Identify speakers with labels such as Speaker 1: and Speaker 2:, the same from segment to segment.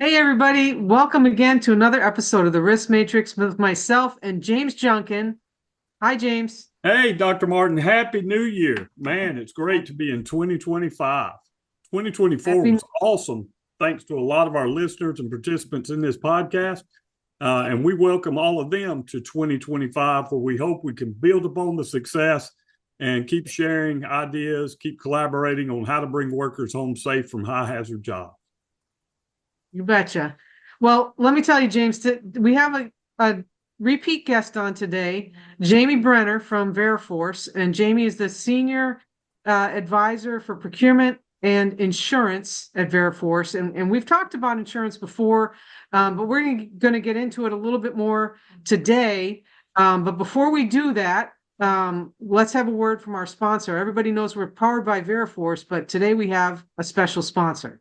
Speaker 1: Hey, everybody. Welcome again to another episode of the Risk Matrix with myself and James Junkin. Hi, James.
Speaker 2: Hey, Dr. Martin, Happy New Year. Man, it's great to be in 2025. 2024
Speaker 1: Happy.
Speaker 2: was awesome, thanks to a lot of our listeners and participants in this podcast. And we welcome all of them to 2025, where we hope we can build upon the success and keep sharing ideas, keep collaborating on how to bring workers home safe from high hazard jobs.
Speaker 1: You betcha. Well, let me tell you, James, we have a repeat guest on today, Jamie Brener from Veriforce. And Jamie is the senior advisor for procurement and insurance at Veriforce. And we've talked about insurance before, but we're going to get into it a little bit more today. But before we do that, let's have a word from our sponsor. Everybody knows we're powered by Veriforce, but today we have a special sponsor.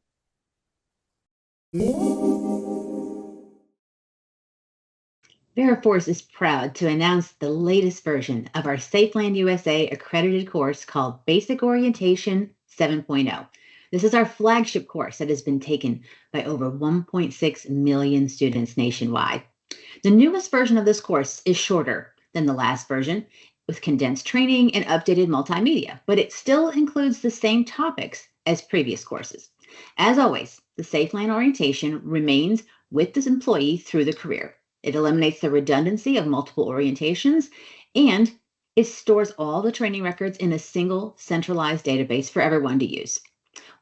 Speaker 3: Veriforce is proud to announce the latest version of our Safeland USA accredited course called Basic Orientation 7.0. This is our flagship course that has been taken by over 1.6 million students nationwide. The newest version of this course is shorter than the last version, with condensed training and updated multimedia, but it still includes the same topics as previous courses. As always, the Safeland orientation remains with the employee through the career. It eliminates the redundancy of multiple orientations, and it stores all the training records in a single centralized database for everyone to use.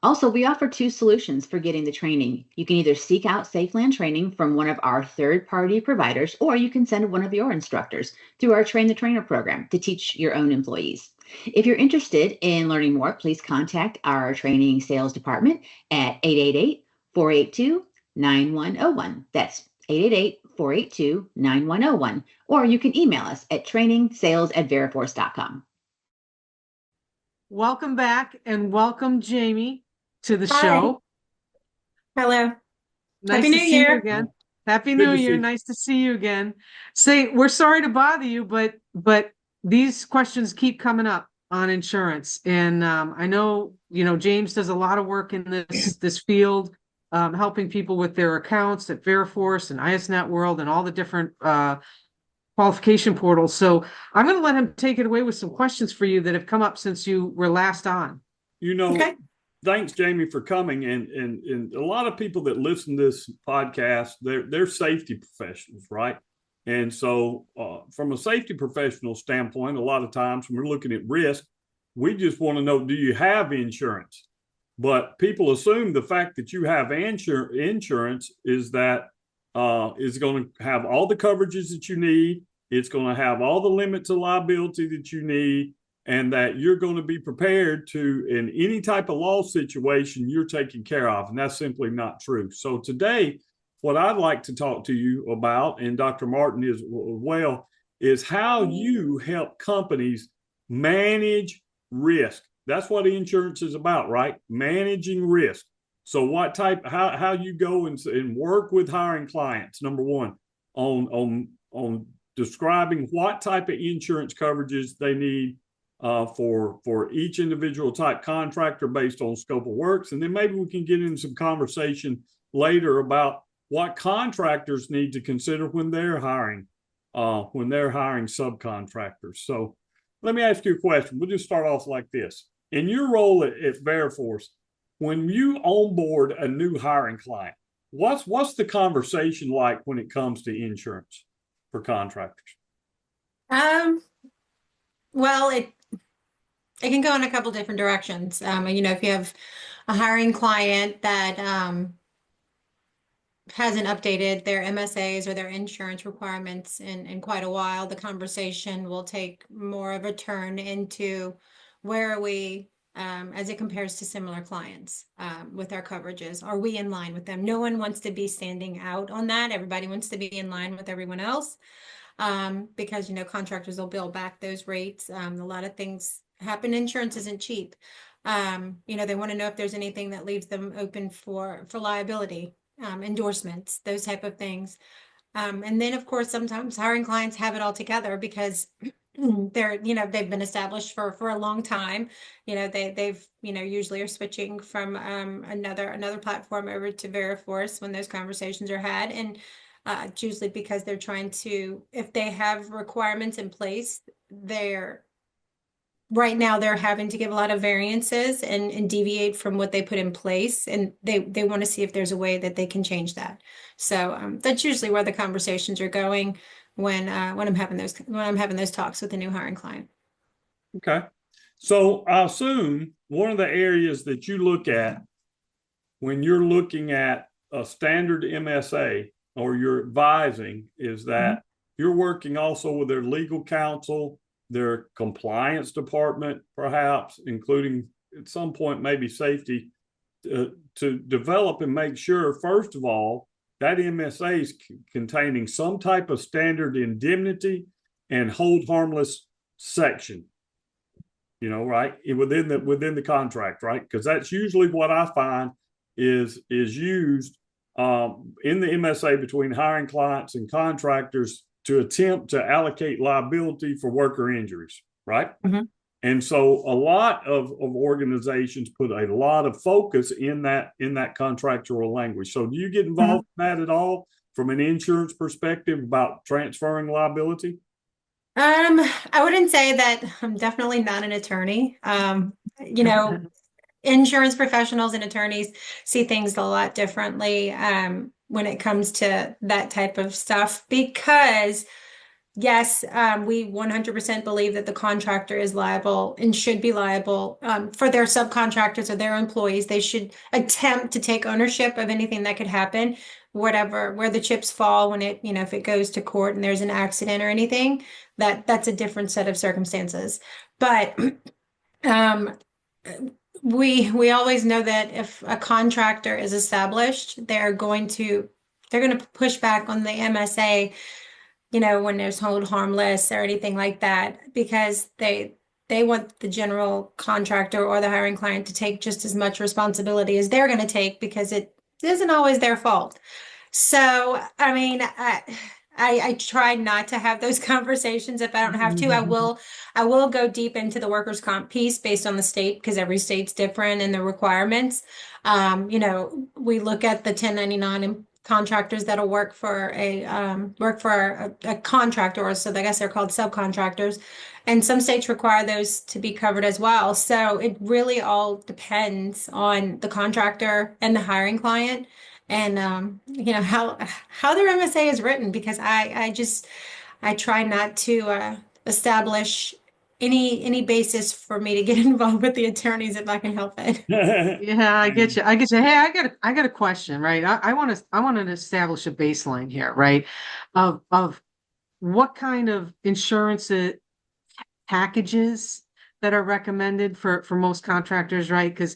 Speaker 3: Also, we offer two solutions for getting the training. You can either seek out Safeland training from one of our third-party providers, or you can send one of your instructors through our Train the Trainer program to teach your own employees. If you're interested in learning more, please contact our training sales department at 888-482-9101. That's 888-482-9101. Or you can email us at trainingsales@veriforce.com.
Speaker 1: Welcome back and welcome, Jamie, to the
Speaker 4: Hi.
Speaker 1: show.
Speaker 4: Hello.
Speaker 1: Nice
Speaker 4: Happy
Speaker 1: to
Speaker 4: New
Speaker 1: see you
Speaker 4: Year.
Speaker 1: again. Happy
Speaker 2: Good
Speaker 1: New
Speaker 2: to
Speaker 1: Year.
Speaker 2: see you.
Speaker 1: Nice to see you again. Say, we're sorry to bother you, but these questions keep coming up on insurance. And I know, James does a lot of work in this field, helping people with their accounts at Veriforce and ISNet World and all the different qualification portals. So I'm going to let him take it away with some questions for you that have come up since you were last on.
Speaker 4: Okay.
Speaker 2: Thanks, Jamie, for coming. And a lot of people that listen to this podcast, they're safety professionals, right? And so from a safety professional standpoint, a lot of times when we're looking at risk, we just want to know, do you have insurance? But people assume the fact that you have insurance is that is going to have all the coverages that you need. It's going to have all the limits of liability that you need, and that you're going to be prepared to, in any type of law situation, you're taken care of. And that's simply not true. So today, what I'd like to talk to you about, and Dr. Martin is well, is how you help companies manage risk. That's what insurance is about, right? Managing risk. So how you go and work with hiring clients, number one, on describing what type of insurance coverages they need for each individual type contractor based on scope of works. And then maybe we can get into some conversation later about what contractors need to consider when they're hiring subcontractors. So let me ask you a question. We'll just start off like this. In your role at Veriforce, when you onboard a new hiring client, what's the conversation like when it comes to insurance for contractors?
Speaker 4: Well, it can go in a couple different directions. If you have a hiring client that hasn't updated their MSAs or their insurance requirements in quite a while, the conversation will take more of a turn into where are we as it compares to similar clients with our coverages. Are we in line with them? No one wants to be standing out on that. Everybody wants to be in line with everyone else because, contractors will bill back those rates. A lot of things happen. Insurance isn't cheap. They want to know if there's anything that leaves them open for liability, endorsements, those type of things. And then, of course, sometimes hiring clients have it all together because they've been established for a long time. They've usually are switching from another platform over to Veriforce when those conversations are had. And it's usually because they're trying to, if they have requirements in place, right now they're having to give a lot of variances and deviate from what they put in place, and they want to see if there's a way that they can change that. So that's usually where the conversations are going when I'm having those talks with a new hiring client.
Speaker 2: Okay. So I assume one of the areas that you look at when you're looking at a standard MSA or you're advising is that you're working also with their legal counsel, their compliance department, perhaps, including at some point maybe safety, to develop and make sure, first of all, that MSA is containing some type of standard indemnity and hold harmless section, right, within the contract, right? Because that's usually what I find is used in the MSA between hiring clients and contractors to attempt to allocate liability for worker injuries, right? And so a lot of organizations put a lot of focus in that contractual language. So do you get involved in that at all from an insurance perspective about transferring liability?
Speaker 4: I wouldn't say that. I'm definitely not an attorney. Insurance professionals and attorneys see things a lot differently when it comes to that type of stuff, because yes, we 100% believe that the contractor is liable and should be liable for their subcontractors or their employees. They should attempt to take ownership of anything that could happen, where the chips fall when if it goes to court and there's an accident or anything, that's a different set of circumstances. But we always know that if a contractor is established, they're going to push back on the MSA, when there's hold harmless or anything like that, because they want the general contractor or the hiring client to take just as much responsibility as they're going to take, because it isn't always their fault. So, I mean, I try not to have those conversations if I don't have to. I will go deep into the workers' comp piece based on the state, because every state's different in the requirements. We look at the 1099 and contractors that'll work for a contractor, or so I guess they're called subcontractors. And some states require those to be covered as well. So it really all depends on the contractor and the hiring client, and how their MSA is written, because I try not to establish any basis for me to get involved with the attorneys if I can help it.
Speaker 1: Yeah, I get you. Hey, I got a question, right? I want to establish a baseline here, right? Of what kind of insurance packages that are recommended for most contractors, right? Because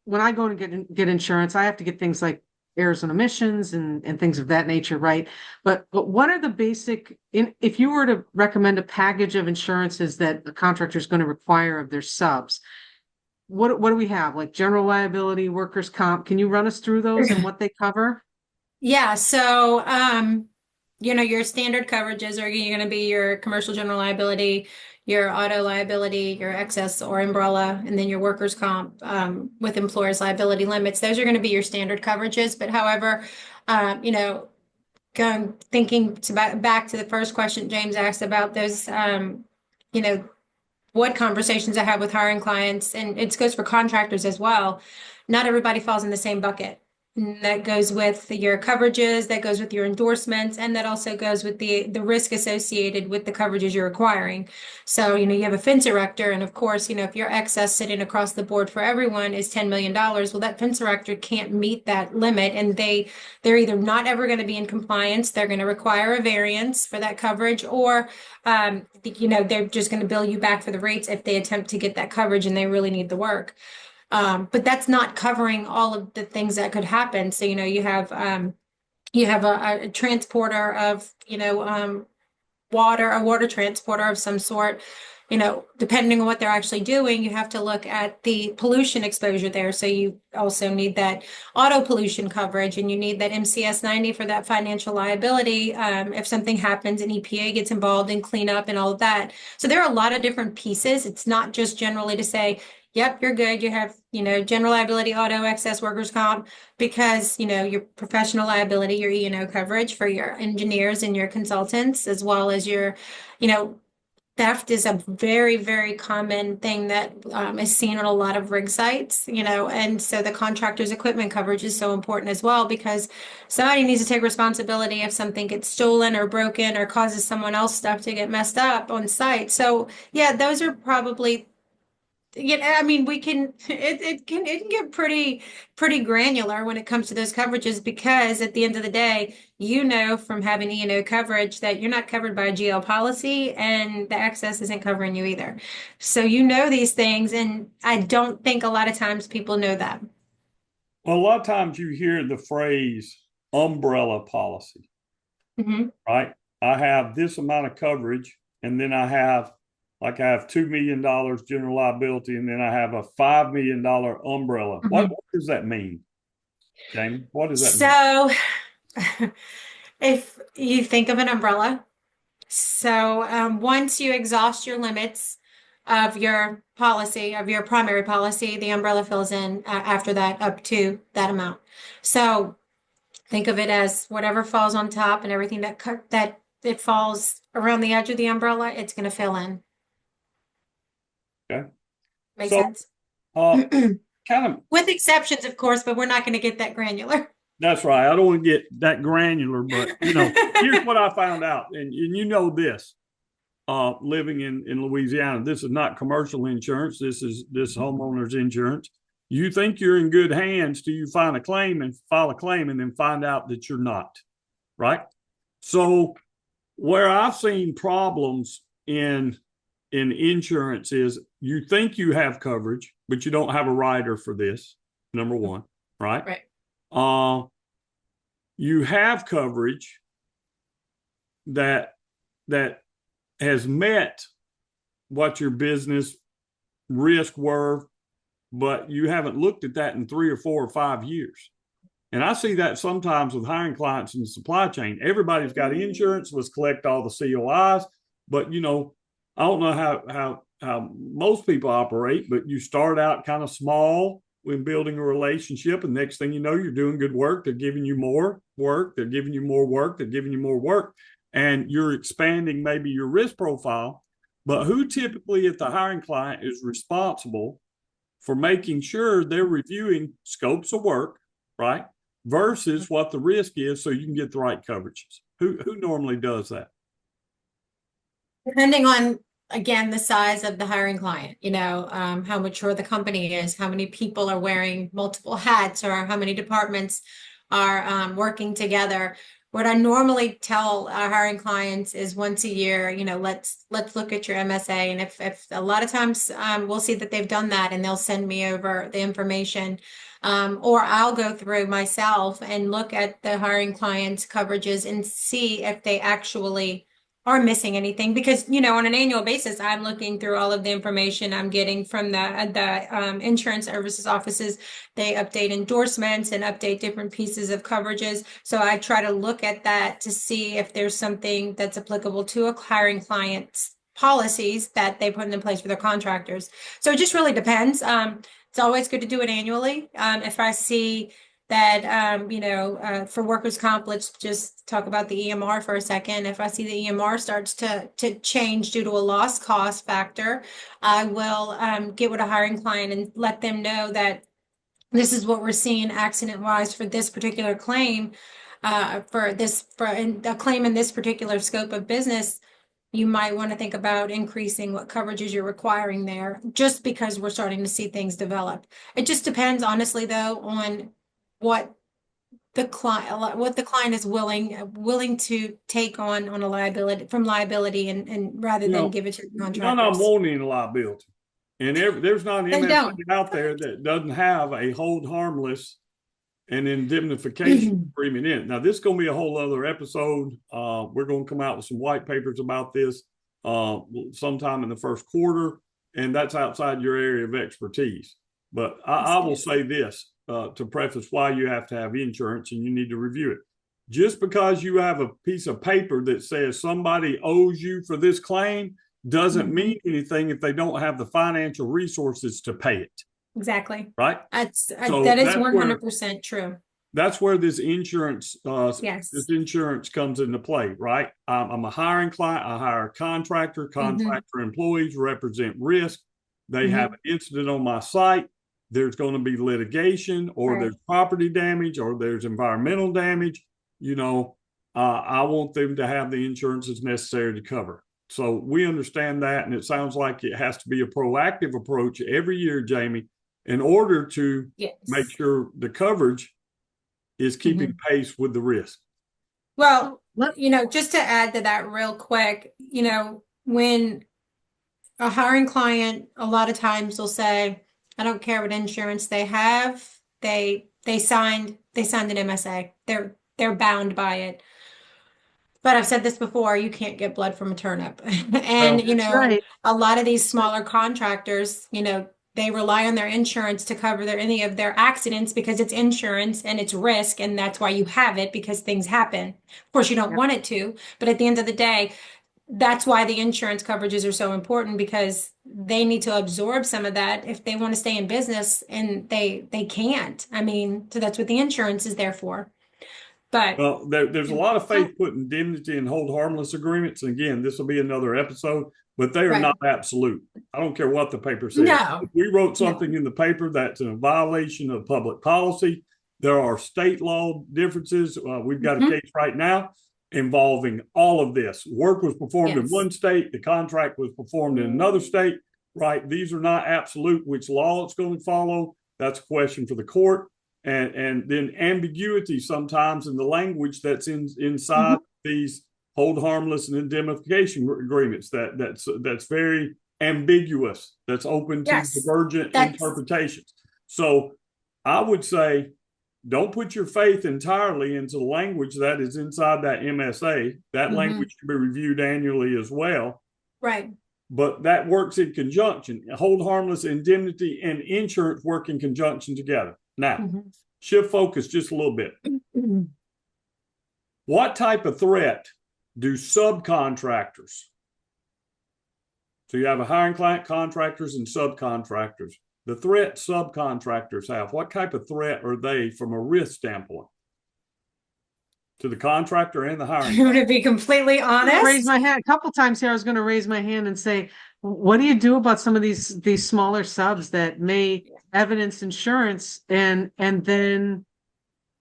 Speaker 1: when I go to get insurance, I have to get things like errors and omissions and things of that nature, right? But what are the basic, if you were to recommend a package of insurances that a contractor is going to require of their subs, what do we have? Like general liability, workers' comp? Can you run us through those and what they cover?
Speaker 4: Yeah, so your standard coverages are going to be your commercial general liability, your auto liability, your excess or umbrella, and then your workers' comp with employers' liability limits. Those are going to be your standard coverages. But however, back to the first question James asked about those, what conversations I have with hiring clients, and it goes for contractors as well. Not everybody falls in the same bucket. And that goes with your coverages, that goes with your endorsements, and that also goes with the risk associated with the coverages you're acquiring. So, you have a fence erector, and of course, if your excess sitting across the board for everyone is $10 million, well, that fence erector can't meet that limit, and they're either not ever going to be in compliance, they're going to require a variance for that coverage, or they're just going to bill you back for the rates if they attempt to get that coverage and they really need the work. But that's not covering all of the things that could happen. So, you have a transporter of, a water transporter of some sort. depending on what they're actually doing, you have to look at the pollution exposure there. So you also need that auto pollution coverage, and you need that MCS 90 for that financial liability. If something happens and EPA gets involved in cleanup and all of that. So there are a lot of different pieces. It's not just generally to say, yep, you're good. You have, general liability, auto, excess, workers' comp, because, your professional liability, your E&O coverage for your engineers and your consultants, as well as your, theft is a very, very common thing that is seen on a lot of rig sites, and so the contractor's equipment coverage is so important as well, because somebody needs to take responsibility if something gets stolen or broken or causes someone else stuff to get messed up on site. So yeah, those are probably, I mean, it can get pretty granular when it comes to those coverages, because at the end of the day, from having E&O coverage that you're not covered by a GL policy, and the excess isn't covering you either. So these things, and I don't think a lot of times people know that.
Speaker 2: Well, a lot of times you hear the phrase umbrella policy, right? I have this amount of coverage, and then I have $2 million general liability, and then I have a $5 million umbrella. What does that mean, Jamie? What does that
Speaker 4: mean? So if you think of an umbrella, once you exhaust your limits of your policy, of your primary policy, the umbrella fills in after that up to that amount. So think of it as whatever falls on top, and everything that it falls around the edge of the umbrella, it's going to fill in.
Speaker 2: Okay.
Speaker 4: Make sense?
Speaker 2: Kind of
Speaker 4: with exceptions, of course, but we're not going to get that granular.
Speaker 2: That's right. I don't want to get that granular, but here's what I found out, and this. Living in Louisiana, this is not commercial insurance. This homeowner's insurance. You think you're in good hands till you file a claim and then find out that you're not, right? So where I've seen problems in insurance is you think you have coverage, but you don't have a rider for this, number one, right?
Speaker 4: Right.
Speaker 2: You have coverage that has met what your business risk were, but you haven't looked at that in 3 or 4 or 5 years. And I see that sometimes with hiring clients in the supply chain. Everybody's got insurance, let's collect all the COIs, but I don't know how most people operate, but you start out kind of small when building a relationship, and next thing you know, you're doing good work. They're giving you more work. They're giving you more work. They're giving you more work. And you're expanding maybe your risk profile. But who typically at the hiring client is responsible for making sure they're reviewing scopes of work, right, versus what the risk is, so you can get the right coverages? Who normally does that?
Speaker 4: Depending on, again, the size of the hiring client, how mature the company is, how many people are wearing multiple hats, or how many departments are working together. What I normally tell our hiring clients is once a year, let's look at your MSA. And if a lot of times we'll see that they've done that, and they'll send me over the information, or I'll go through myself and look at the hiring clients' coverages and see if they actually are missing anything, because on an annual basis, I'm looking through all of the information I'm getting from the insurance services offices. They update endorsements and update different pieces of coverages. So I try to look at that to see if there's something that's applicable to a hiring client's policies that they put in place for their contractors. So it just really depends. It's always good to do it annually. If I see that, for workers' comp, let's just talk about the EMR for a second. If I see the EMR starts to change due to a loss cost factor, I will get with a hiring client and let them know that this is what we're seeing accident-wise for this particular claim, for a claim in this particular scope of business. You might want to think about increasing what coverages you're requiring there, just because we're starting to see things develop. It just depends, honestly, though, on what the client is willing to take on a liability and rather than give it to the contractors.
Speaker 2: None of them want any liability, and there's not an MSA out there that doesn't have a hold harmless and indemnification agreement in it. Now, this is going to be a whole other episode. We're going to come out with some white papers about this. sometime in the first quarter, and that's outside your area of expertise. But I will say this to preface why you have to have insurance and you need to review it. Just because you have a piece of paper that says somebody owes you for this claim doesn't mean anything if they don't have the financial resources to pay it.
Speaker 4: Exactly.
Speaker 2: Right?
Speaker 4: That is 100% true.
Speaker 2: That's where this insurance
Speaker 4: Yes.
Speaker 2: this insurance comes into play, right? I'm a hiring client. I hire a contractor. Contractor employees represent risk. They have an incident on my site. There's going to be litigation, or there's property damage, or there's environmental damage. You know, I want them to have the insurance that's necessary to cover. So we understand that, and it sounds like it has to be a proactive approach every year, Jamie, in order to make sure the coverage is keeping pace with the risk.
Speaker 4: Well, you know, just to add to that real quick, you know, when a hiring client, a lot of times will say, I don't care what insurance they have. They signed an MSA. They're bound by it. But I've said this before, you can't get blood from a turnip. And, you know, a lot of these smaller contractors, you know, they rely on their insurance to cover any of their accidents because it's insurance and it's risk. And that's why you have it, because things happen. Of course, you don't want it to, but at the end of the day, that's why the insurance coverages are so important, because they need to absorb some of that if they want to stay in business, and they can't. I mean, so that's what the insurance is there for. But
Speaker 2: well, there's a lot of faith put in indemnity and hold harmless agreements. And again, this will be another episode, but they are not absolute. I don't care what the paper says.
Speaker 4: No.
Speaker 2: If we wrote something in the paper that's in a violation of public policy, there are state law differences. We've got a case right now involving all of this. Work was performed in one state, the contract was performed in another state, right? These are not absolute. Which law it's going to follow, that's a question for the court. And then ambiguity sometimes in the language that's inside these hold harmless and indemnification agreements that's very ambiguous, that's open to divergent interpretations. So I would say, don't put your faith entirely into the language that is inside that MSA. That language should be reviewed annually as well.
Speaker 4: Right.
Speaker 2: But that works in conjunction. Hold harmless, indemnity, and insurance work in conjunction together. Now, shift focus just a little bit. What type of threat do subcontractors? So you have a hiring client, contractors, and subcontractors. The threat subcontractors have, what type of threat are they from a risk standpoint to the contractor and the hiring client?
Speaker 4: To be completely honest,
Speaker 1: raise my hand a couple times here. I was going to raise my hand and say, what do you do about some of these smaller subs that may evidence insurance and then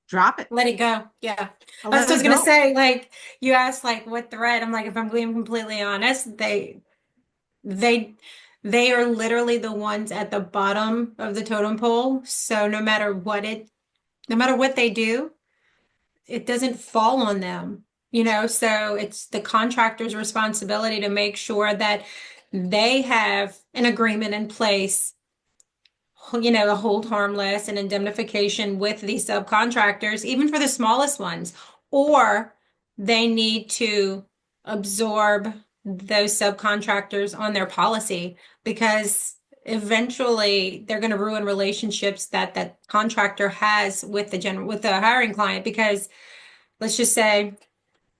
Speaker 1: drop it?
Speaker 4: Let it go. Yeah. I was just going to say, like, you asked, like, what threat? I'm like, if I'm being completely honest, they are literally the ones at the bottom of the totem pole. So no matter what they do, it doesn't fall on them, you know? So it's the contractor's responsibility to make sure that they have an agreement in place, you know, a hold harmless and indemnification with these subcontractors, even for the smallest ones, or they need to absorb those subcontractors on their policy, because eventually they're going to ruin relationships that contractor has with the hiring client. Because let's just say,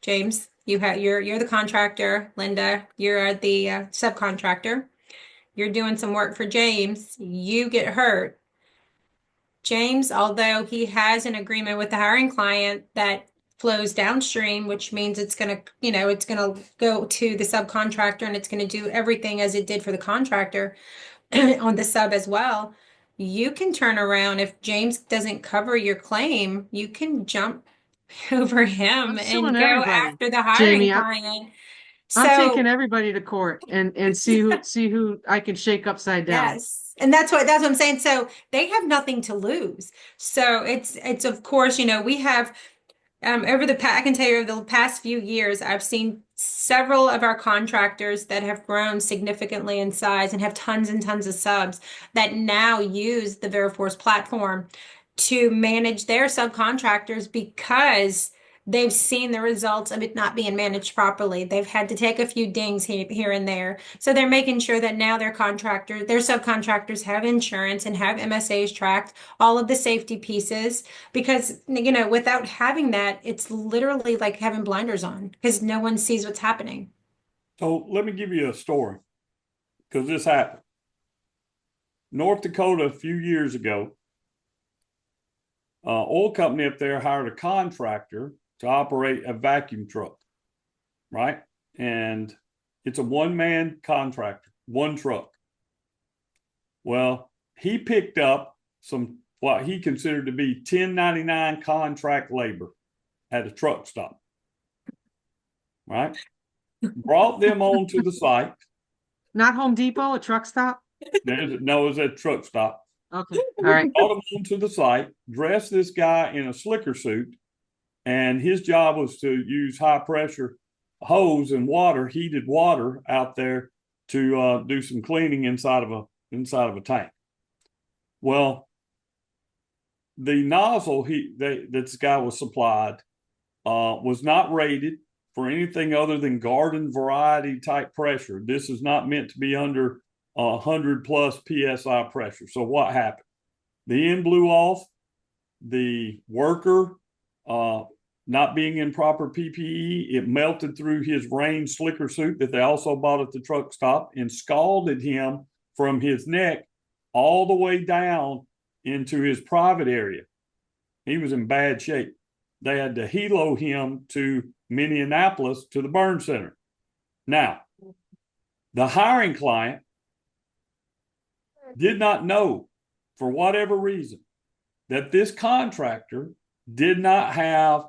Speaker 4: James, you're the contractor, Linda, you're the subcontractor. You're doing some work for James, you get hurt. James, although he has an agreement with the hiring client that flows downstream, which means it's going to go to the subcontractor, and it's going to do everything as it did for the contractor on the sub as well. You can turn around, if James doesn't cover your claim, you can jump over him and go after the hiring client.
Speaker 1: I'm taking everybody to court and see who I can shake upside down.
Speaker 4: Yes. And that's what I'm saying. So they have nothing to lose. So it's of course, you know, we have I can tell you over the past few years, I've seen several of our contractors that have grown significantly in size and have tons and tons of subs that now use the Veriforce platform to manage their subcontractors, because they've seen the results of it not being managed properly. They've had to take a few dings here and there. So they're making sure that now their subcontractors have insurance and have MSAs tracked, all of the safety pieces, because, without having that, it's literally like having blinders on because no one sees what's happening.
Speaker 2: So let me give you a story, because this happened. North Dakota, a few years ago, oil company up there hired a contractor to operate a vacuum truck, right? And it's a one-man contractor, one truck. Well, he picked up some what he considered to be 1099 contract labor at a truck stop, right? Brought them onto the site.
Speaker 1: Not Home Depot, a truck stop?
Speaker 2: No, it was at a truck stop.
Speaker 1: Okay, all right.
Speaker 2: Brought him onto the site, dressed this guy in a slicker suit, and his job was to use high pressure hose and water, heated water out there to do some cleaning inside of a tank. Well, the nozzle that this guy was supplied was not rated for anything other than garden variety type pressure. This is not meant to be under 100 plus PSI pressure. So what happened? The end blew off. The worker, not being in proper PPE, it melted through his rain slicker suit that they also bought at the truck stop and scalded him from his neck all the way down into his private area. He was in bad shape. They had to helo him to Minneapolis to the burn center. Now, the hiring client did not know, for whatever reason, that this contractor did not have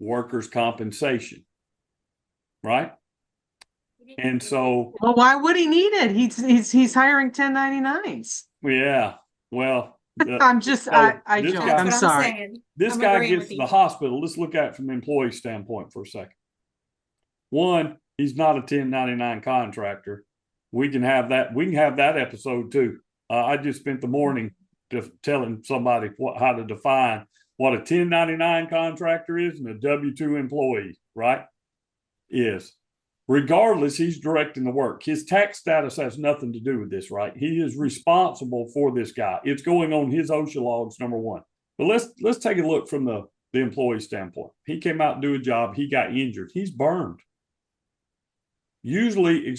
Speaker 2: workers' compensation, right? And so,
Speaker 1: Well, why would he need it? He's hiring 1099s.
Speaker 2: yeah, well,
Speaker 1: I'm just,
Speaker 2: so
Speaker 1: I
Speaker 2: this
Speaker 1: joke.
Speaker 2: guy-
Speaker 1: I'm
Speaker 4: That's what
Speaker 1: sorry.
Speaker 4: saying.
Speaker 2: this
Speaker 4: I'm
Speaker 2: guy
Speaker 4: agreeing
Speaker 2: gets
Speaker 4: with
Speaker 2: to
Speaker 4: you.
Speaker 2: the hospital. Let's look at it from the employee standpoint for a second. One, he's not a 1099 contractor. We can have that. We can have that episode too. I just spent the morning telling somebody how to define what a 1099 contractor is and a W-2 employee, right? Is. Regardless, he's directing the work. His tax status has nothing to do with this, right? He is responsible for this guy. It's going on his OSHA logs, number one. But let's take a look from the employee standpoint. He came out and do a job. He got injured. He's burned. Usually the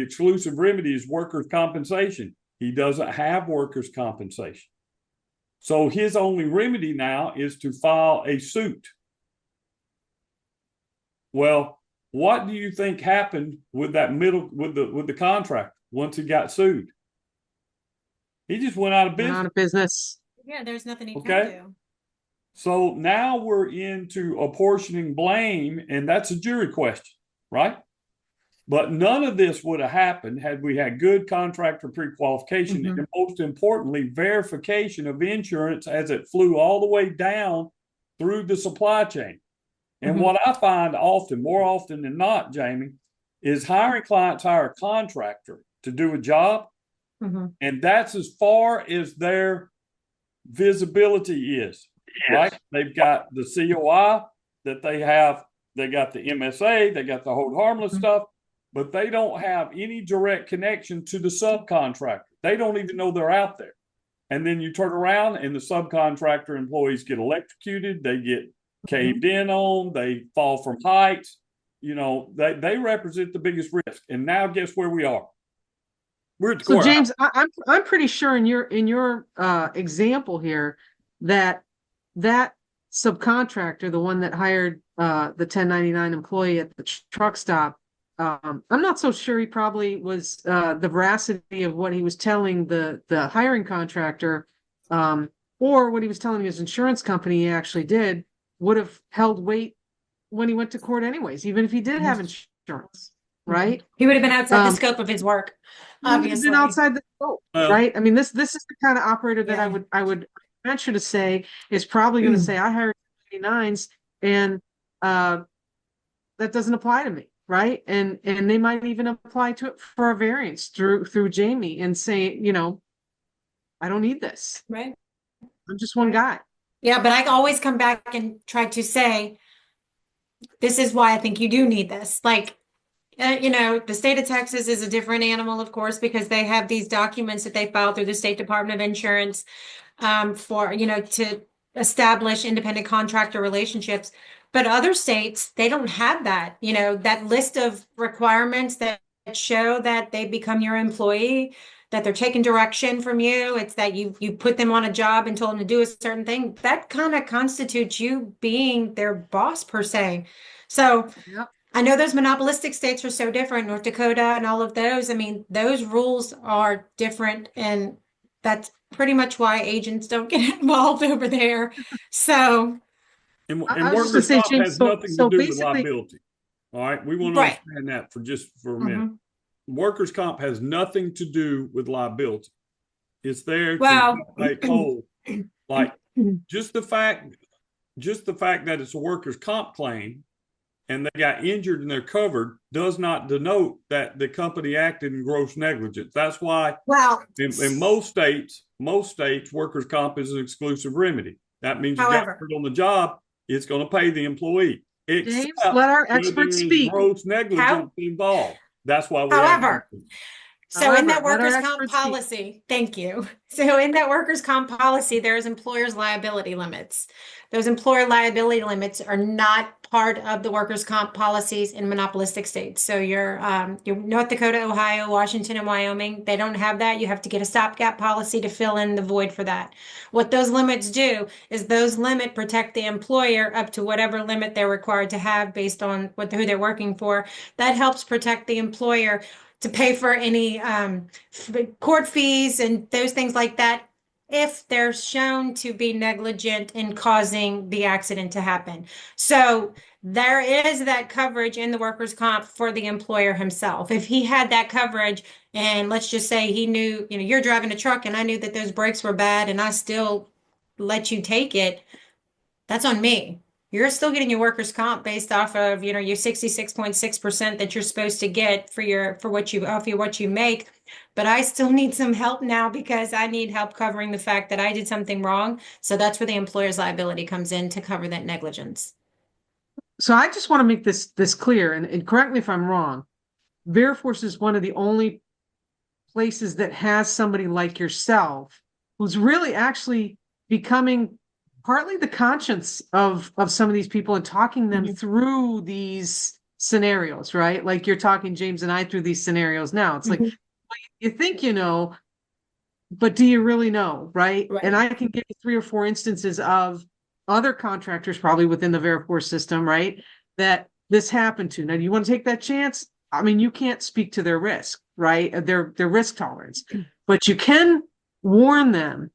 Speaker 2: exclusive remedy is workers' compensation. He doesn't have workers' compensation. So his only remedy now is to file a suit. Well, what do you think happened with that with the contractor once he got sued? He just went out of business.
Speaker 1: Out of business.
Speaker 4: Yeah, there's nothing he
Speaker 2: Okay.
Speaker 4: can do.
Speaker 2: So now we're into apportioning blame, and that's a jury question, right? But none of this would have happened had we had good contractor pre-qualification, and most importantly, verification of insurance as it flew all the way down through the supply chain. And what I find more often than not, Jamie, is hiring clients hire a contractor to do a job, and that's as far as their visibility is, right? They've got the COI that they got the MSA, they got the hold harmless stuff, but they don't have any direct connection to the subcontractor. They don't even know they're out there. And then you turn around and the subcontractor employees get electrocuted, they get caved in on, they fall from heights. They represent the biggest risk. And now guess where we are? We're at the
Speaker 1: So
Speaker 2: courthouse.
Speaker 1: James, I'm pretty sure in your example here that subcontractor, the one that hired the 1099 employee at the truck stop, I'm not so sure he probably was the veracity of what he was telling the hiring contractor, or what he was telling his insurance company he actually did would have held weight when he went to court anyways, even if he did have insurance, right?
Speaker 4: He would have been outside the scope of his work,
Speaker 1: He would have
Speaker 4: obviously.
Speaker 1: been outside the scope, right? I mean, this is the kind of operator that
Speaker 4: Yeah.
Speaker 1: I would venture to say is probably going to say, I hired 99s and that doesn't apply to me, right? And they might even apply to it for a variance through Jamie and say, I don't need this.
Speaker 4: Right.
Speaker 1: I'm just one guy.
Speaker 4: Yeah, but I always come back and try to say, this is why I think you do need this. Like, the state of Texas is a different animal, of course, because they have these documents that they file through the State Department of Insurance for, to establish independent contractor relationships. But other states, they don't have that, that list of requirements that show that they become your employee, that they're taking direction from you. It's that you put them on a job and told them to do a certain thing. That kind of constitutes you being their boss per se. So
Speaker 1: Yep.
Speaker 4: I know those monopolistic states are so different, North Dakota and all of those. I mean, those rules are different, and that's pretty much why agents don't get involved over there. So,
Speaker 1: I
Speaker 2: And
Speaker 1: was just gonna
Speaker 2: workers'
Speaker 1: say,
Speaker 2: comp
Speaker 1: James,
Speaker 2: has
Speaker 1: so
Speaker 2: nothing to
Speaker 1: so
Speaker 2: do with
Speaker 1: basically,
Speaker 2: liability. All right. We want to
Speaker 4: right.
Speaker 2: understand that for a minute.
Speaker 4: Mhm.
Speaker 2: Workers' comp has nothing to do with liability. It's there to
Speaker 4: Well,
Speaker 2: make whole. Like just the fact, that it's a workers' comp claim and they got injured and they're covered does not denote that the company acted in gross negligence. That's why
Speaker 4: well,
Speaker 2: in most states, workers' comp is an exclusive remedy. That means you got
Speaker 4: however,
Speaker 2: hurt on the job, it's going to pay the employee, except
Speaker 1: James, let our
Speaker 2: where there
Speaker 1: expert
Speaker 2: is
Speaker 1: speak.
Speaker 2: gross negligence
Speaker 4: how,
Speaker 2: involved. That's why we have.
Speaker 4: however, so in
Speaker 1: However,
Speaker 4: that
Speaker 1: let our
Speaker 4: workers' comp
Speaker 1: expert speak.
Speaker 4: policy, thank you. So in that workers' comp policy, there's employers' liability limits. Those employer liability limits are not part of the workers' comp policies in monopolistic states. So your North Dakota, Ohio, Washington, and Wyoming, they don't have that. You have to get a stopgap policy to fill in the void for that. What those limits do is those limit protect the employer up to whatever limit they're required to have based on who they're working for. That helps protect the employer to pay for any court fees and those things like that if they're shown to be negligent in causing the accident to happen. So there is that coverage in the workers' comp for the employer himself. If he had that coverage, and let's just say he knew, you're driving a truck and I knew that those brakes were bad and I still let you take it, that's on me. You're still getting your workers' comp based off of, your 66.6% that you're supposed to get for what you make. But I still need some help now because I need help covering the fact that I did something wrong. So that's where the employer's liability comes in to cover that negligence.
Speaker 1: So I just want to make this clear, and correct me if I'm wrong. Veriforce is one of the only places that has somebody like yourself who's really actually becoming partly the conscience of some of these people and talking them through these scenarios, right? Like you're talking James and I through these scenarios now. It's like, you think you know, but do you really know, right? And
Speaker 4: Right.
Speaker 1: I can give you 3 or 4 instances of other contractors, probably within the Veriforce system, right? That this happened to. Now, do you want to take that chance? I mean, you can't speak to their risk, right? Their risk tolerance, but you can warn them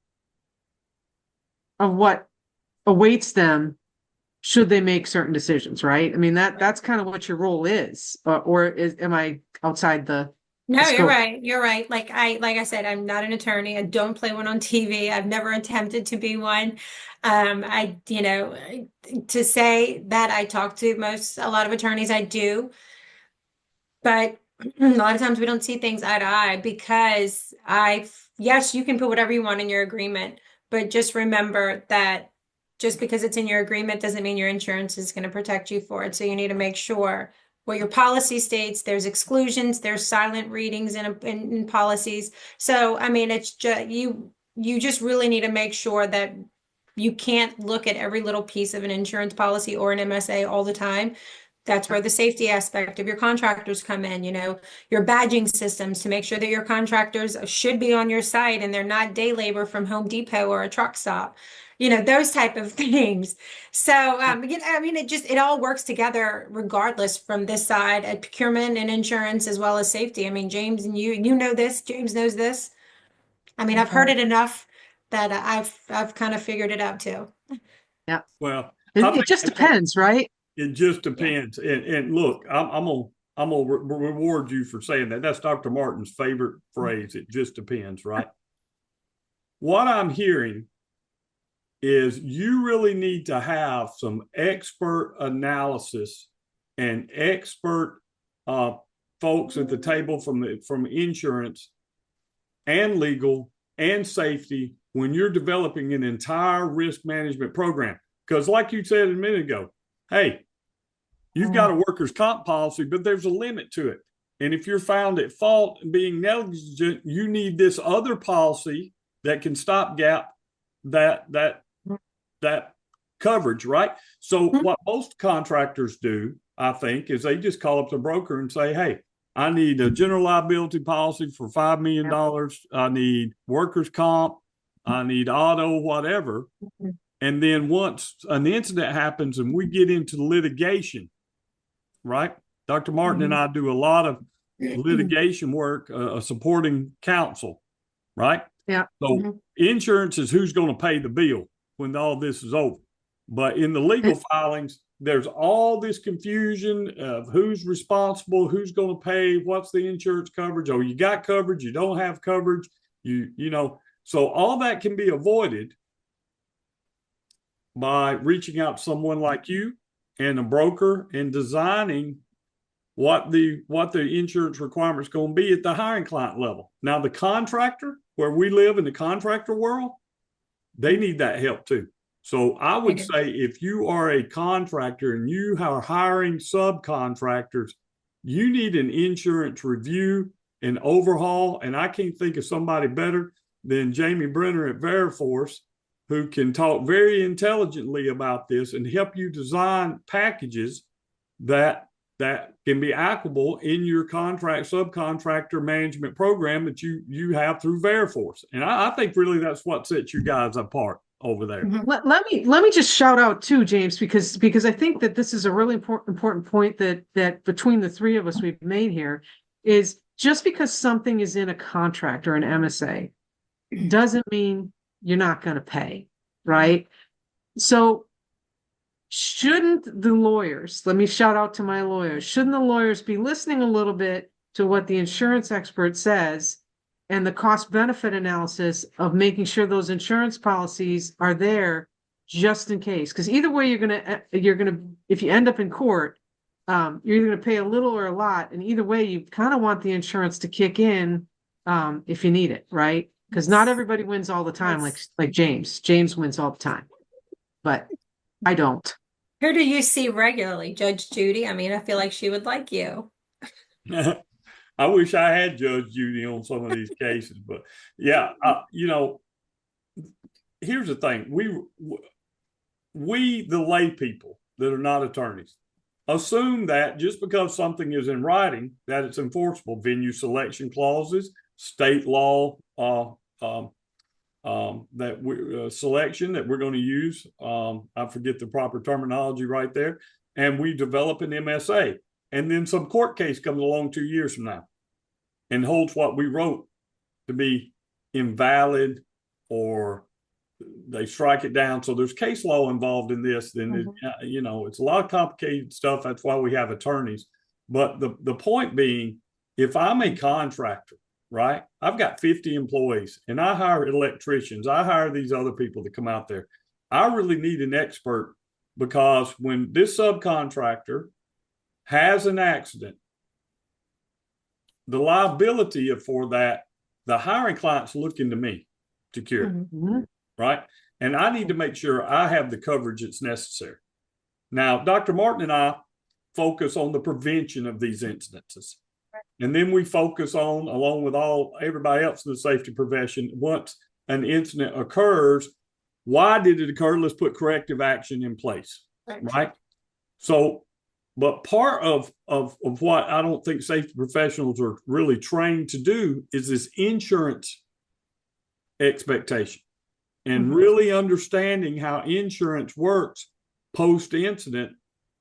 Speaker 1: of what awaits them should they make certain decisions, right? I mean, that's kind of what your role is, am I outside the
Speaker 4: No, you're
Speaker 1: scope?
Speaker 4: right. You're right. Like I said, I'm not an attorney. I don't play one on TV. I've never attempted to be one. To say that I talk to a lot of attorneys, I do, but a lot of times we don't see things eye to eye because yes, you can put whatever you want in your agreement, but just remember that just because it's in your agreement doesn't mean your insurance is going to protect you for it. So you need to make sure what your policy states. There's exclusions, there's silent readings in policies. So, I mean, it's just you just really need to make sure that you can't look at every little piece of an insurance policy or an MSA all the time. That's where the safety aspect of your contractors come in, your badging systems to make sure that your contractors should be on your site and they're not day labor from Home Depot or a truck stop, those type of things. So, I mean, it all works together regardless from this side at procurement and insurance as well as safety. I mean, James and you know this, James knows this. I mean, I've heard it enough that I've kind of figured it out too.
Speaker 1: Yeah.
Speaker 2: Well,
Speaker 1: It,
Speaker 2: I
Speaker 1: it just
Speaker 2: think
Speaker 1: depends, right?
Speaker 2: it just
Speaker 4: Yeah.
Speaker 2: depends. And look, I'm gonna reward you for saying that. That's Dr. Martin's favorite phrase. It just depends, right? What I'm hearing is you really need to have some expert analysis and expert folks at the table from insurance and legal and safety when you're developing an entire risk management program. Because like you said a minute ago, hey, you've got a workers' comp policy, but there's a limit to it. And if you're found at fault and being negligent, you need this other policy that can stopgap that coverage, right? So what most contractors do, I think, is they just call up the broker and say, hey, I need a general liability policy for $5 million. I need workers' comp. I need auto, whatever. And then once an incident happens and we get into litigation, right? Dr. Martin and I do a lot of litigation work, supporting counsel, right?
Speaker 1: Yeah.
Speaker 2: So insurance is who's going to pay the bill when all this is over. But in the legal filings, there's all this confusion of who's responsible, who's going to pay, what's the insurance coverage. Oh, you got coverage, you don't have coverage, you know. So all that can be avoided by reaching out to someone like you and a broker and designing what the insurance requirement is going to be at the hiring client level. Now, the contractor, where we live in the contractor world, they need that help too. So I would say if you are a contractor and you are hiring subcontractors, you need an insurance review and overhaul. And I can't think of somebody better than Jamie Brener at Veriforce, who can talk very intelligently about this and help you design packages that can be applicable in your contract subcontractor management program that you have through Veriforce. And I think really that's what sets you guys apart over there.
Speaker 1: Let me just shout out too, James, because I think that this is a really important point that between the three of us we've made here is just because something is in a contract or an MSA doesn't mean you're not going to pay, right? So shouldn't the lawyers, let me shout out to my lawyers, shouldn't the lawyers be listening a little bit to what the insurance expert says and the cost benefit analysis of making sure those insurance policies are there just in case? Because either way, you're gonna if you end up in court, you're either gonna pay a little or a lot, and either way, you kind of want the insurance to kick in if you need it, right? Because not everybody wins all the time, like James. James wins all the time, but I don't.
Speaker 4: Who do you see regularly? Judge Judy? I mean, I feel like she would like you.
Speaker 2: I wish I had Judge Judy on some of these cases, but yeah, you know, here's the thing. We, the lay people that are not attorneys, assume that just because something is in writing, that it's enforceable. Venue selection clauses, state law, selection that we're going to use. I forget the proper terminology right there. And we develop an MSA. And then some court case comes along 2 years from now and holds what we wrote to be invalid, or they strike it down. So there's case law involved in this. Then, you know, it's a lot of complicated stuff. That's why we have attorneys. But the point being, if I'm a contractor, right, I've got 50 employees and I hire electricians, I hire these other people to come out there. I really need an expert, because when this subcontractor has an accident, the liability for that, the hiring client's looking to me to cure it, right? And I need to make sure I have the coverage that's necessary. Now, Dr. Martin and I focus on the prevention of these incidences. And then we focus on, along with everybody else in the safety profession, once an incident occurs, why did it occur? Let's put corrective action in place, right? So, but part of what I don't think safety professionals are really trained to do is this insurance expectation and really understanding how insurance works post-incident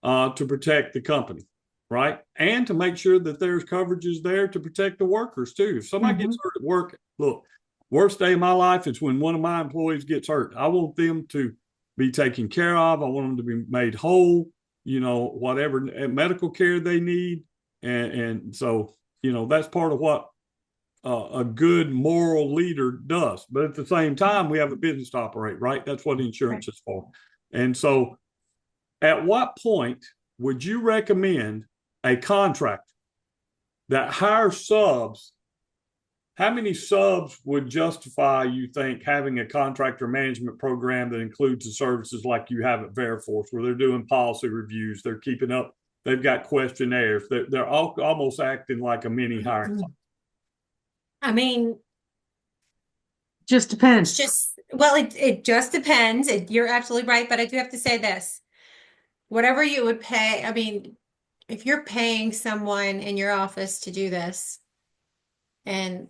Speaker 2: to protect the company, right? And to make sure that there's coverages there to protect the workers too. If somebody gets hurt at work, look, worst day of my life is when one of my employees gets hurt. I want them to be taken care of. I want them to be made whole, you know, whatever medical care they need. And so, you know, that's part of what a good moral leader does. But at the same time, we have a business to operate, right? That's what insurance is for. And so at what point would you recommend a contractor that hires subs How many subs would justify, you think, having a contractor management program that includes the services like you have at Veriforce, where they're doing policy reviews, they're keeping up, they've got questionnaires, they're all, almost acting like a mini hiring company.
Speaker 4: I mean,
Speaker 1: Just
Speaker 4: it's
Speaker 1: depends.
Speaker 4: just, well, it just depends. You're absolutely right, but I do have to say this. Whatever you would pay, I mean, if you're paying someone in your office to do this and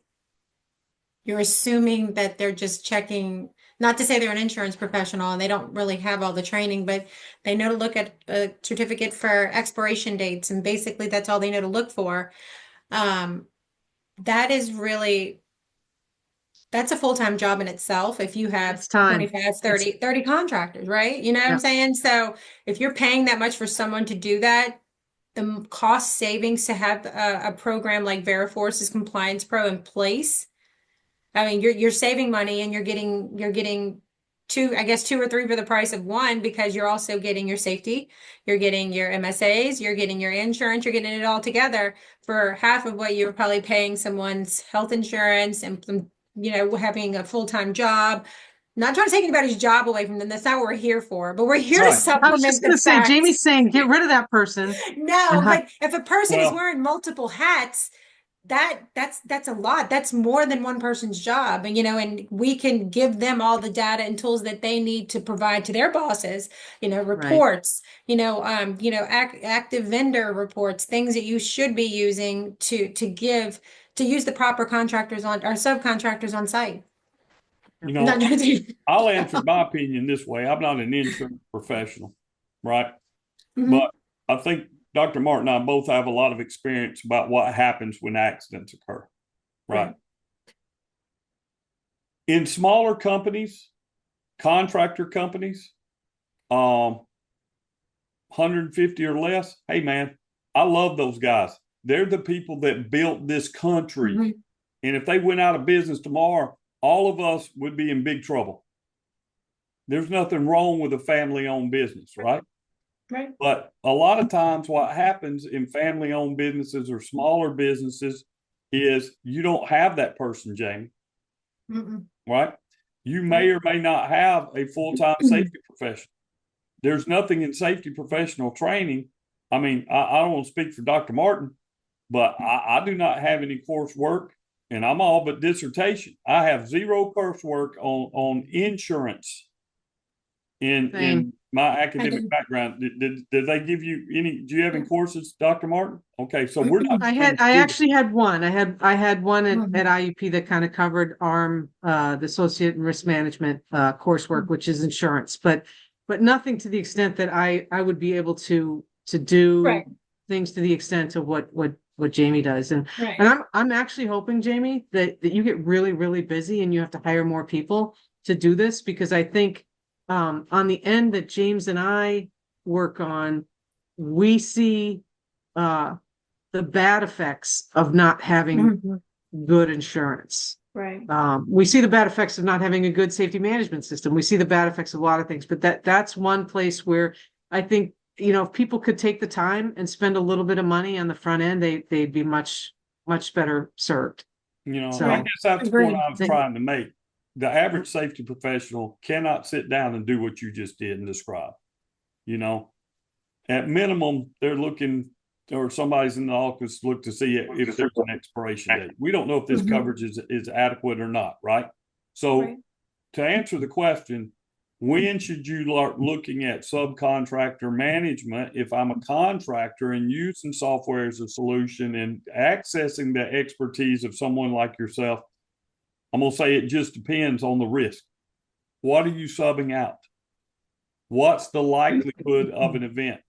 Speaker 4: you're assuming that they're just checking, not to say they're an insurance professional and they don't really have all the training, but they know to look at a certificate for expiration dates, and basically that's all they know to look for. That is really, that's a full-time job in itself if you have
Speaker 1: It's time.
Speaker 4: 25, 30 contractors, right? You know what
Speaker 1: Yeah.
Speaker 4: I'm saying? So if you're paying that much for someone to do that, the cost savings to have a program like Veriforce's Compliance Pro in place, I mean, you're saving money and you're getting two, I guess two or three for the price of one, because you're also getting your safety, you're getting your MSAs, you're getting your insurance, you're getting it all together for half of what you're probably paying someone's health insurance and having a full-time job. Not trying to take anybody's job away from them. That's not what we're here for, but we're here to
Speaker 2: Right.
Speaker 1: I was
Speaker 4: supplement
Speaker 1: just
Speaker 4: the
Speaker 1: going to say,
Speaker 4: fact.
Speaker 1: Jamie's saying, get rid of that person.
Speaker 4: No, but if a person is
Speaker 2: Well-
Speaker 4: wearing multiple hats, that's a lot. That's more than one person's job. And and we can give them all the data and tools that they need to provide to their bosses, reports, active vendor reports, things that you should be using to use the proper contractors on or subcontractors on site.
Speaker 2: You
Speaker 4: I'm
Speaker 2: know,
Speaker 4: not trying to
Speaker 2: I'll answer my opinion this way. I'm not an insurance professional, right?
Speaker 4: Mhm.
Speaker 2: But I think Dr. Martin and I both have a lot of experience about what happens when accidents occur, right?
Speaker 4: Right.
Speaker 2: In smaller companies, contractor companies, 150 or less, hey man, I love those guys. They're the people that built this country.
Speaker 4: Mhm.
Speaker 2: And if they went out of business tomorrow, all of us would be in big trouble. There's nothing wrong with a family-owned business, right?
Speaker 4: Right.
Speaker 2: But a lot of times what happens in family-owned businesses or smaller businesses is you don't have that person, Jamie,
Speaker 4: Mm-mm.
Speaker 2: right? You may or may not have a full-time safety professional. There's nothing in safety professional training. I mean, I don't want to speak for Dr. Martin, but I do not have any coursework, and I'm all but dissertation. I have zero coursework on insurance in my academic background. Did they give you any? Do you have any courses, Dr. Martin? Okay, so we're not.
Speaker 1: I actually had one. I had one at
Speaker 4: Mhm.
Speaker 1: IUP that kind of covered ARM, the Associate in Risk Management coursework, which is insurance, but nothing to the extent that I would be able to do
Speaker 4: Right.
Speaker 1: things to the extent of what Jamie does. And
Speaker 4: Right.
Speaker 1: I'm actually hoping, Jamie, that you get really, really busy and you have to hire more people to do this, because I think on the end that James and I work on, we see the bad effects of not having
Speaker 4: Mhm.
Speaker 1: good insurance.
Speaker 4: Right.
Speaker 1: We see the bad effects of not having a good safety management system. We see the bad effects of a lot of things, but that's one place where I think, if people could take the time and spend a little bit of money on the front end, they'd be much, much better served. So-
Speaker 2: I guess that's the point
Speaker 4: Agreed.
Speaker 2: I was trying to make. The average safety professional cannot sit down and do what you just did and describe. At minimum, they're looking, or somebody's in the office look to see if there's an expiration date. We don't know if this
Speaker 4: Mhm.
Speaker 2: coverage is adequate or not, right? So
Speaker 4: Right.
Speaker 2: to answer the question, when should you start looking at subcontractor management if I'm a contractor and using software as a solution and accessing the expertise of someone like yourself? I'm going to say it just depends on the risk. What are you subbing out? What's the likelihood of an event?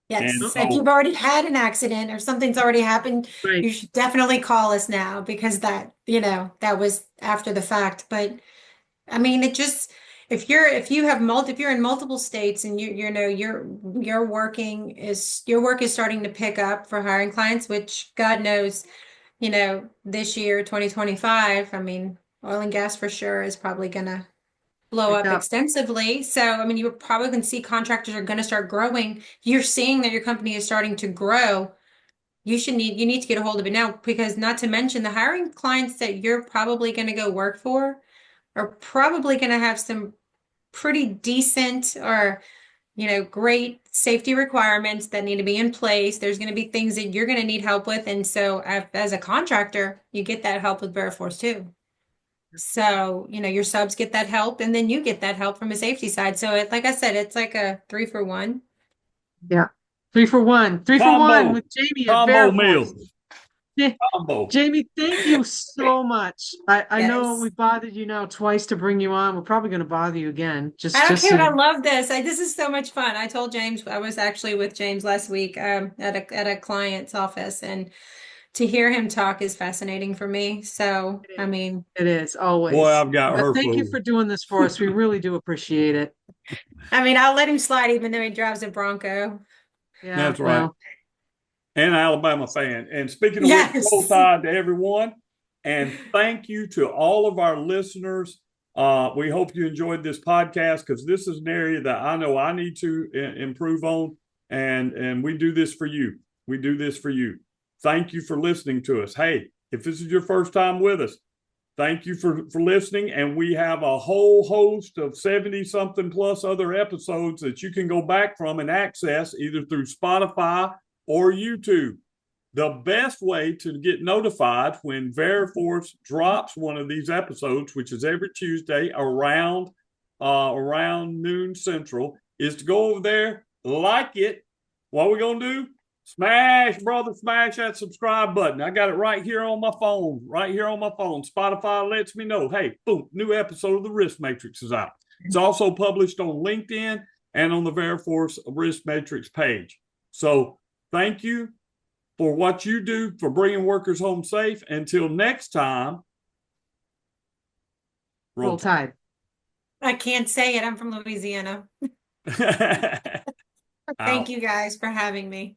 Speaker 4: Yes.
Speaker 2: And
Speaker 4: If
Speaker 2: so-
Speaker 4: you've already had an accident or something's already happened,
Speaker 1: Right.
Speaker 4: you should definitely call us now, because that was after the fact. But I mean, it just, if you're in multiple states and your work is starting to pick up for hiring clients, which God knows, this year, 2025, I mean, oil and gas for sure is probably gonna blow
Speaker 1: Pick
Speaker 4: up
Speaker 1: up.
Speaker 4: extensively. So, I mean, you're probably going to see contractors are going to start growing. You're seeing that your company is starting to grow. you need to get a hold of it now, because not to mention the hiring clients that you're probably going to go work for are probably going to have some pretty decent or, great safety requirements that need to be in place. There's going to be things that you're going to need help with. And so as a contractor, you get that help with Veriforce too. So, your subs get that help, and then you get that help from a safety side. So like I said, it's like a 3-for-1.
Speaker 1: Yeah. 3-for-1. 3-for-1
Speaker 2: Combo,
Speaker 1: with Jamie at
Speaker 2: combo meal,
Speaker 1: Veriforce. Yeah.
Speaker 2: combo.
Speaker 1: Jamie, thank you so much. I know we
Speaker 4: Yes.
Speaker 1: bothered you now twice to bring you on. We're probably going to bother you again.
Speaker 4: I don't
Speaker 1: Just
Speaker 4: care.
Speaker 1: so
Speaker 4: I
Speaker 1: you,
Speaker 4: love this. This is so much fun. I told James, I was actually with James last week at a client's office, and to hear him talk is fascinating for me. So,
Speaker 1: it
Speaker 4: I
Speaker 1: is.
Speaker 4: mean,
Speaker 1: It is
Speaker 2: Boy,
Speaker 1: always.
Speaker 2: I've got
Speaker 1: But
Speaker 2: her
Speaker 1: thank you
Speaker 2: food.
Speaker 1: for doing this for us. We really do appreciate it.
Speaker 4: I'll let him slide even though he drives a Bronco.
Speaker 1: Yeah,
Speaker 2: That's right.
Speaker 1: well,
Speaker 2: And Alabama fan. And speaking of which, roll
Speaker 4: Yes.
Speaker 2: tide to everyone. And thank you to all of our listeners. We hope you enjoyed this podcast, because this is an area that I know I need to improve on. And we do this for you. We do this for you. Thank you for listening to us. Hey, if this is your first time with us, thank you for listening. And we have a whole host of 70 something plus other episodes that you can go back from and access either through Spotify or YouTube. The best way to get notified when Veriforce drops one of these episodes, which is every Tuesday around noon Central, is to go over there, like it. What are we gonna do? Smash, brother, smash that subscribe button. I got it right here on my phone. Right here on my phone. Spotify lets me know, hey, boom, new episode of the Risk Matrix is out. It's also published on LinkedIn and on the Veriforce Risk Matrix page. So thank you for what you do for bringing workers home safe. Until next time,
Speaker 1: roll tide.
Speaker 4: I can't say it. I'm from Louisiana.
Speaker 2: Out.
Speaker 4: Thank you guys for having me.